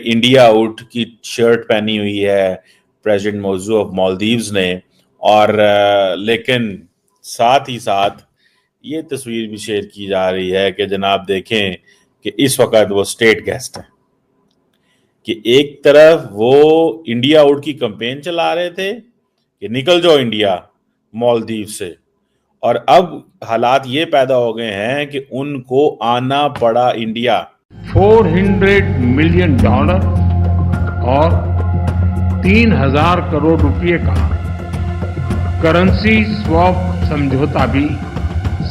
India out की shirt पहनी हुई है प्रेसिडेंट मौजू ऑफ मालदीव्स ने, और लेकिन साथ ही साथ ये तस्वीर भी शेयर की जा रही है कि जनाब देखें कि इस वक्त वो स्टेट गेस्ट है, कि एक तरफ वो इंडिया आउट की कैंपेन चला रहे थे कि निकल जाओ इंडिया मालदीव से, और अब हालात ये पैदा हो गए हैं कि उनको आना पड़ा इंडिया। $400 मिलियन और 3,000 करोड़ रुपए का करेंसी स्वैप समझौता भी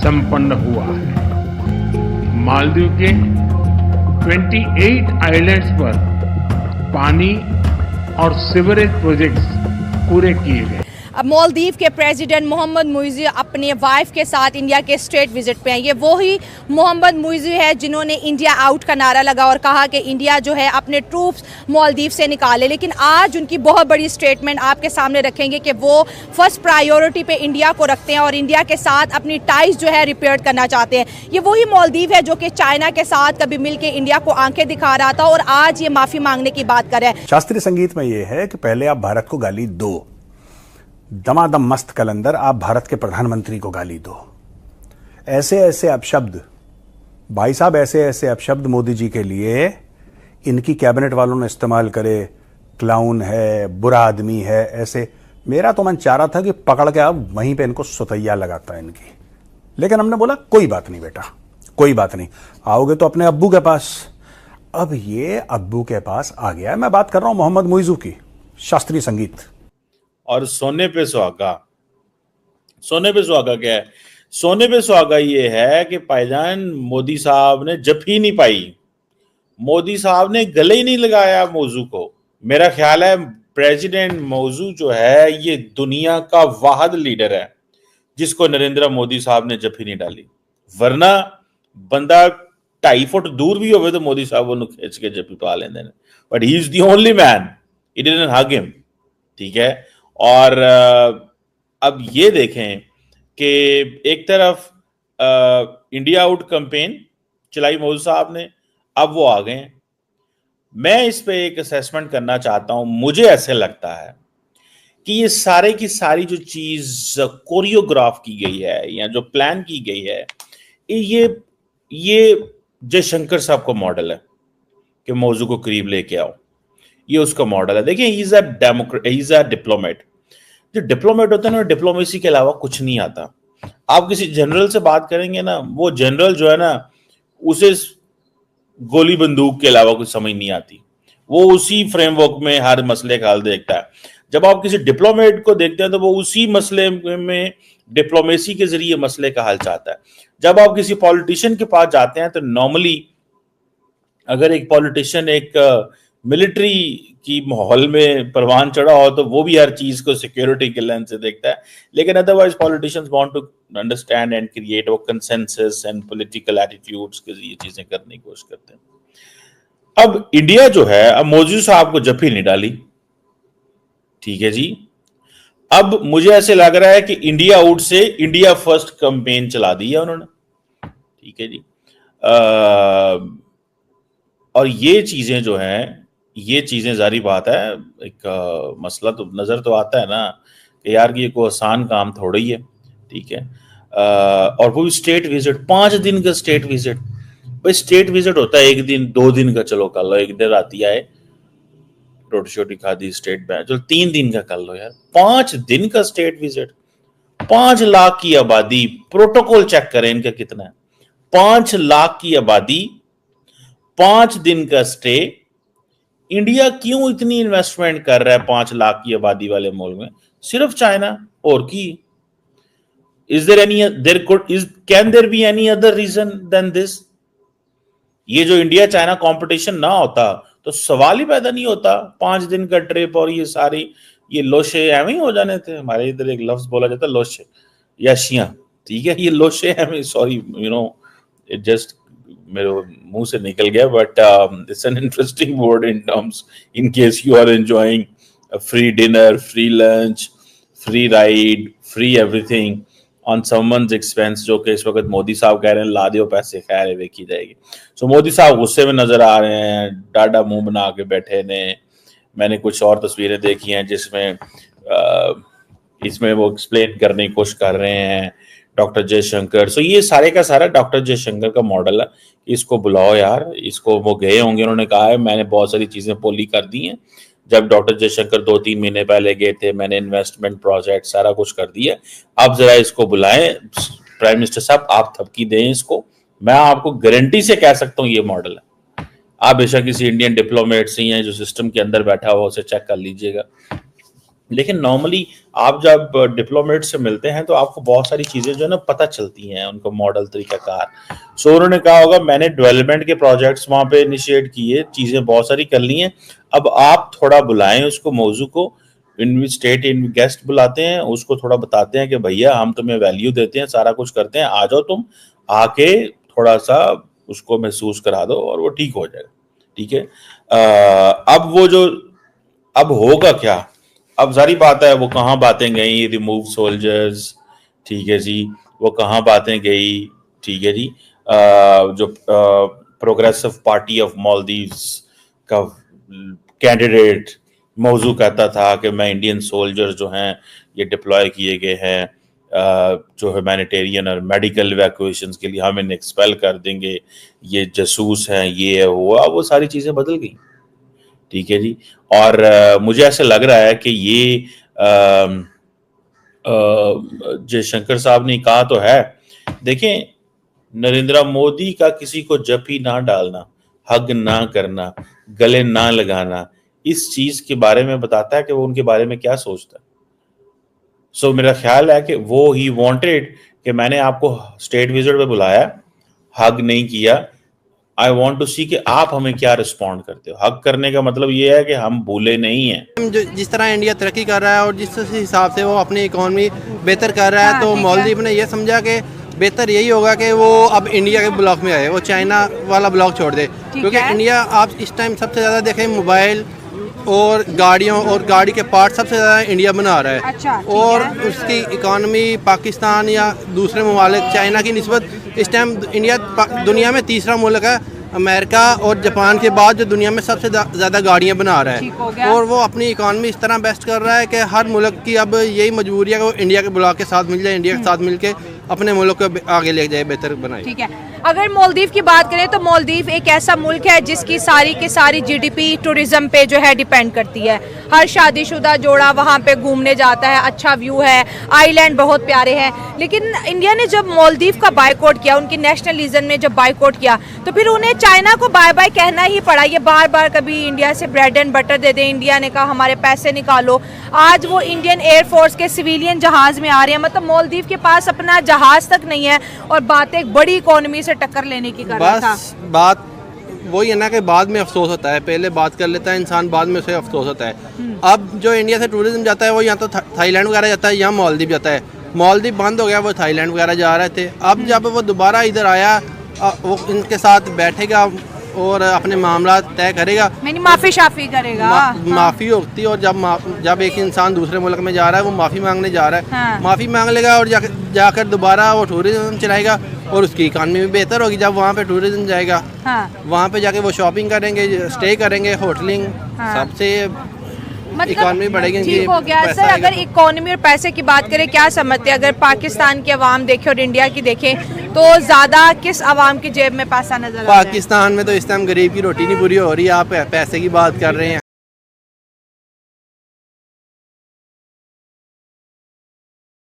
संपन्न हुआ है। मालदीव के 28 आइलैंड्स पर पानी और सीवरेज प्रोजेक्ट्स पूरे किए गए। अब मालदीव के प्रेसिडेंट मोहम्मद मुइज़ी अपने वाइफ के साथ इंडिया के स्टेट विजिट पे हैं। ये वही मोहम्मद मुइज़ी है जिन्होंने इंडिया आउट का नारा लगा और कहा कि इंडिया जो है अपने ट्रूप्स मालदीव से निकाले, लेकिन आज उनकी बहुत बड़ी स्टेटमेंट आपके सामने रखेंगे कि वो फर्स्ट प्रायोरिटी पे इंडिया को रखते हैं और इंडिया के साथ अपनी टाइज जो है रिपेयर करना चाहते हैं। ये वही मालदीव है जो कि चाइना के साथ कभी मिल के इंडिया को आंखें दिखा रहा था और आज ये माफ़ी मांगने की बात कर रहा है। शास्त्रीय संगीत में ये है कि पहले आप भारत को गाली दो, दमादम मस्त कलंदर आप भारत के प्रधानमंत्री को गाली दो। ऐसे ऐसे अपशब्द भाई साहब, ऐसे ऐसे अपशब्द मोदी जी के लिए इनकी कैबिनेट वालों ने इस्तेमाल करे, क्लाउन है, बुरा आदमी है, ऐसे। मेरा तो मन चाह रहा था कि पकड़ के अब वहीं पे इनको सुतैया लगाता है इनकी, लेकिन हमने बोला कोई बात नहीं बेटा, कोई बात नहीं, आओगे तो अपने अब्बू के पास। अब ये अब्बू के पास आ गया। मैं बात कर रहा हूं मोहम्मद मुइज़ू की, शास्त्रीय संगीत। और सोने पे सुहागा, सोने पे सुहागा क्या है? सोने पे सुहागा ये है कि भाईजान मोदी साहब ने जफी नहीं पाई, मोदी साहब ने गले ही नहीं लगाया मौजू को। मेरा ख्याल है प्रेसिडेंट मौजू जो है ये दुनिया का वाहिद लीडर है जिसको नरेंद्र मोदी साहब ने जफी नहीं डाली, वरना बंदा 2.5 फुट दूर भी होवे तो मोदी साहब वो खींच के जफी पा लेंदे ने, but he is the only man, he didn't hug him. ठीक है। और अब ये देखें कि एक तरफ इंडिया आउट कैंपेन चलाई मोदी साहब ने, अब वो आ गए। मैं इस पे एक असेसमेंट करना चाहता हूं। मुझे ऐसे लगता है कि ये सारे की सारी जो चीज कोरियोग्राफ की गई है या जो प्लान की गई है, ये जयशंकर साहब को मॉडल है कि मौजू को करीब लेके आओ, ये उसका मॉडल है। देखिए, ही इज अ डिप्लोमेट। जो डिप्लोमेट होता है ना, डिप्लोमेसी के अलावा कुछ नहीं आता। आप किसी जनरल से बात करेंगे ना, वो जनरल जो है ना, उसे गोली बंदूक के अलावा कुछ समझ नहीं आती, वो उसी फ्रेमवर्क में हर मसले का हल देखता है। जब आप किसी डिप्लोमेट को देखते हैं तो वो उसी मसले में डिप्लोमेसी के जरिए मसले का हल चाहता है। जब आप किसी पॉलिटिशियन के पास जाते हैं तो नॉर्मली अगर एक पॉलिटिशियन एक मिलिट्री की माहौल में परवान चढ़ा हो तो वो भी हर चीज को सिक्योरिटी के लेंस से देखता है, लेकिन otherwise politicians want to understand and create वो कंसेंसस एंड पॉलिटिकल एटीट्यूड्स के जरिए चीजें करने की कोशिश करते हैं। अब इंडिया जो है, अब मौजूद साहब को जफी नहीं डाली, ठीक है जी। अब मुझे ऐसे लग रहा है कि इंडिया आउट से इंडिया फर्स्ट कैंपेन चला दी है उन्होंने, ठीक है जी। और ये चीजें जो हैं, ये चीजें जारी बात है, एक मसला तो नजर तो आता है ना कि यार ये कोई आसान काम थोड़ा ही है, ठीक है। और वो भी स्टेट विजिट, 5 दिन का स्टेट विजिट। भाई स्टेट विजिट होता है 1 दिन 2 दिन का, चलो कर लो, एक दिन राती आए रोटी शोटी खादी स्टेट बैंक, चलो 3 दिन का कर लो यार। 5 दिन का स्टेट विजिट, 5 लाख की आबादी, प्रोटोकॉल चेक करें इनका कितना है। 5 लाख की आबादी, 5 दिन का स्टे। इंडिया क्यों इतनी इन्वेस्टमेंट कर रहा है 5 लाख की आबादी वाले मुल्क में? सिर्फ चाइना और की? Can there be any other reason than this? ये जो इंडिया चाइना कंपटीशन ना होता तो सवाल ही पैदा नहीं होता। 5 दिन का ट्रिप और ये सारी ये लोशे एवं ही हो जाने थे। हमारे इधर एक लफ्ज बोला जाता है लोशे या शिया, ठीक है। ये लोशे एवं, सॉरी इट जस्ट मेरे मुंह से निकल गया, but it's an interesting word in terms in case you are enjoying free dinner, free lunch, free ride, free everything, on someone's expense, जो कि इस वक्त मोदी साहब कह रहे हैं ला दियो पैसे, खैर है देखी जाएगी। सो मोदी साहब गुस्से में नजर आ रहे हैं, डाडा मुंह बना के बैठे ने। मैंने कुछ और तस्वीरें देखी हैं जिसमें इसमें वो एक्सप्लेन करने की कोशिश कर रहे हैं डॉक्टर जयशंकर। सो ये सारे का सारा डॉक्टर जयशंकर का मॉडल है। इसको बुलाओ यार, इसको वो गए होंगे, उन्होंने कहा है मैंने बहुत सारी चीजें पोली कर दी हैं। जब डॉक्टर जयशंकर 2-3 महीने पहले गए थे, मैंने इन्वेस्टमेंट प्रोजेक्ट सारा कुछ कर दिया। अब जरा इसको बुलाएं, प्राइम मिनिस्टर साहब आप थपकी दें इसको। मैं आपको गारंटी से कह सकता हूँ ये मॉडल है। आप बेशक किसी इंडियन डिप्लोमेट से हैं जो सिस्टम के अंदर बैठा हुआ, उसे चेक कर लीजिएगा। लेकिन नॉर्मली आप जब डिप्लोमेट से मिलते हैं तो आपको बहुत सारी चीजें जो है ना पता चलती हैं, उनका मॉडल तरीकाकार। सो उन्होंने कहा होगा मैंने डेवलपमेंट के प्रोजेक्ट्स वहां पे इनिशिएट किए, चीजें बहुत सारी कर ली हैं, अब आप थोड़ा बुलाएं उसको, मौजू को, स्टेट गेस्ट बुलाते हैं, उसको थोड़ा बताते हैं कि भैया हम तुम्हें वैल्यू देते हैं, सारा कुछ करते हैं, आ जाओ तुम, आके थोड़ा सा उसको महसूस करा दो और वो ठीक हो जाएगा। ठीक है। अब वो जो अब होगा क्या, अब सारी बात है वो कहाँ बातें गई, रिमूव सोल्जर्स, ठीक है जी, वो कहाँ बातें गई, ठीक है जी। जो प्रोग्रेसिव पार्टी ऑफ मालदीव्स का कैंडिडेट मौजू कहता था कि मैं इंडियन सोल्जर्स जो हैं ये डिप्लॉय किए गए हैं जो ह्यूमैनिटेरियन और मेडिकल इवैक्यूएशंस के लिए, हम इन्हें एक्सपेल कर देंगे, ये जासूस हैं, ये है वो सारी चीज़ें बदल गई। ठीक है जी। और मुझे ऐसे लग रहा है कि ये जयशंकर साहब ने कहा तो है, देखें नरेंद्र मोदी का किसी को जपी ना डालना, हग ना करना, गले ना लगाना, इस चीज के बारे में बताता है कि वो उनके बारे में क्या सोचता है। सो मेरा ख्याल है कि वो ही वांटेड कि मैंने आपको स्टेट विजिट पे बुलाया, हग नहीं किया, आई वॉन्ट टू सी कि आप हमें क्या रिस्पॉन्ड करते हो। हक करने का मतलब ये है कि हम भूले नहीं हैं। जिस तरह इंडिया तरक्की कर रहा है और जिस हिसाब से वो अपनी इकोनॉमी बेहतर कर रहा है, तो मालदीव ने ये समझा कि बेहतर यही होगा कि वो अब इंडिया के ब्लॉक में आए, वो चाइना वाला ब्लॉक छोड़ दे, क्योंकि इंडिया आप इस टाइम सबसे ज़्यादा देखें मोबाइल और गाड़ियों और गाड़ी के पार्ट सबसे ज़्यादा इंडिया बना रहा है। अच्छा, और उसकी इकॉनमी पाकिस्तान या दूसरे ममालिक चाइना की निस्बत इस टाइम इंडिया दुनिया में तीसरा मुल्क है, अमेरिका और जापान के बाद जो दुनिया में सबसे ज़्यादा गाड़ियाँ बना रहा है। और वो अपनी इकॉनमी इस तरह बेस्ट कर रहा है कि हर मुल्क की अब यही मजबूरी है कि वो इंडिया के ब्लॉक के साथ मिल जाए, इंडिया के साथ मिलके अपने मुल्क को आगे ले जाए, बेहतर बनाए। ठीक है। अगर मालदीव की बात करें तो मालदीव एक ऐसा मुल्क है जिसकी सारी की सारी जीडीपी टूरिज्म पे जो है डिपेंड करती है। हर शादीशुदा जोड़ा वहाँ पे घूमने जाता है, अच्छा व्यू है, आइलैंड बहुत प्यारे हैं। लेकिन इंडिया ने जब मालदीव का बायकॉट किया, उनकी नेशनलिज्म ने जब बायकॉट किया, तो फिर उन्हें चाइना को बाय बाय कहना ही पड़ा। ये बार बार कभी इंडिया से ब्रेड एंड बटर दे दें, इंडिया ने कहा हमारे पैसे निकालो। आज वो इंडियन एयरफोर्स के सिविलियन जहाज में आ रहे हैं, मतलब मालदीव के पास अपना जहाज तक नहीं है और बात एक बड़ी इकोनॉमी से टक्कर लेने की कर रहा था। बात वही है ना कि बाद में अफसोस होता है, पहले बात कर लेता है इंसान, बाद में उसे अफसोस होता है। अब जो इंडिया से टूरिज्म जाता है वो यहाँ तो थाईलैंड वगैरह जाता है, यहाँ मालदीव जाता है। मालदीव बंद हो गया, वो थाईलैंड वगैरह जा रहे थे। अब जब वो दोबारा इधर आया, वो इनके साथ बैठेगा और अपने मामला तय करेगा, माफी शाफी करेगा, माफी होती है। और जब एक इंसान दूसरे मुल्क में जा रहा है, वो माफी मांगने जा रहा है, हाँ। माफी मांग लेगा और जाकर दोबारा वो टूरिज्म चलाएगा और उसकी इकानमी भी बेहतर होगी। जब वहाँ पे टूरिज्म जाएगा, हाँ। वहाँ पे जाके वो शॉपिंग करेंगे, स्टे करेंगे, होटलिंग, हाँ। सबसे मतलब इकोनॉमी बढ़ेगी। ठीक हो गया सर। अगर इकोनॉमी और पैसे की बात करें, क्या समझते हैं अगर पाकिस्तान की आवाम देखे और इंडिया की देखें तो ज्यादा किस आवाम की जेब में पैसा नजर आ रहा है? पाकिस्तान में तो इस टाइम गरीब की रोटी नहीं पूरी हो रही है, आप पैसे की बात कर रहे हैं।